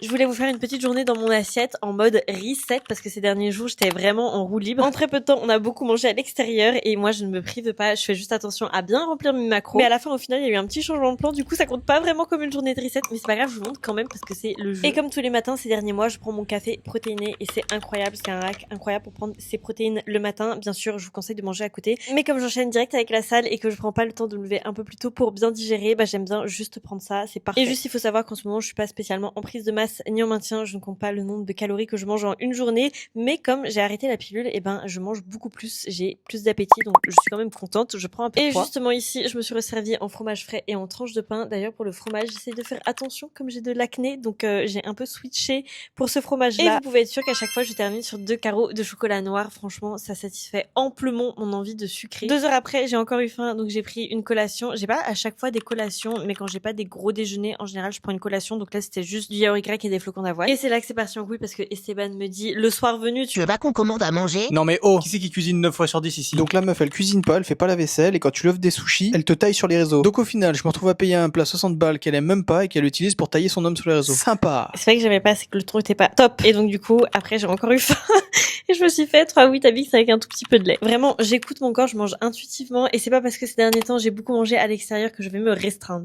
Je voulais vous faire une petite journée dans mon assiette en mode reset parce que ces derniers jours j'étais vraiment en roue libre. En très peu de temps on a beaucoup mangé à l'extérieur et moi je ne me prive pas, je fais juste attention à bien remplir mes macros. Mais à la fin au final il y a eu un petit changement de plan, du coup ça compte pas vraiment comme une journée de reset, mais c'est pas grave, je vous montre quand même parce que c'est le jeu. Et comme tous les matins ces derniers mois je prends mon café protéiné et c'est incroyable, c'est un hack incroyable pour prendre ses protéines le matin. Bien sûr je vous conseille de manger à côté, mais comme j'enchaîne direct avec la salle et que je prends pas le temps de me lever un peu plus tôt pour bien digérer, bah j'aime bien juste prendre ça, c'est parfait. Et juste il faut savoir qu'en ce moment je suis pas spécialement en prise de masse ni en maintien, je ne compte pas le nombre de calories que je mange en une journée, mais comme j'ai arrêté la pilule, et ben je mange beaucoup plus, j'ai plus d'appétit, donc je suis quand même contente, je prends un peu de poids. Et justement ici, je me suis resservie en fromage frais et en tranches de pain. D'ailleurs pour le fromage, j'essaie de faire attention comme j'ai de l'acné, donc j'ai un peu switché pour ce fromage-là. Et vous pouvez être sûr qu'à chaque fois, je termine sur 2 carreaux de chocolat noir. Franchement, ça satisfait amplement mon envie de sucrer. 2 heures après, j'ai encore eu faim, donc j'ai pris une collation. J'ai pas à chaque fois des collations, mais quand j'ai pas des gros déjeuners, en général, je prends une collation. Donc là, c'était juste du yaourt grec et des flocons d'avoine. Et c'est là que c'est parti en couille parce que Esteban me dit, le soir venu, Tu veux pas qu'on commande à manger? Non mais oh, qui c'est qui cuisine 9 fois sur 10 ici? Donc la meuf elle cuisine pas, elle fait pas la vaisselle et quand tu lui offres des sushis, elle te taille sur les réseaux. Donc au final, je me retrouve à payer un plat 60 balles qu'elle aime même pas et qu'elle utilise pour tailler son homme sur les réseaux. Sympa. C'est vrai que j'aimais pas, c'est que le ton était pas top. Et donc du coup, après j'ai encore eu faim. Et je me suis fait 3 Weetabix avec un tout petit peu de lait. Vraiment, j'écoute mon corps, je mange intuitivement et c'est pas parce que ces derniers temps j'ai beaucoup mangé à l'extérieur que je vais me restreindre.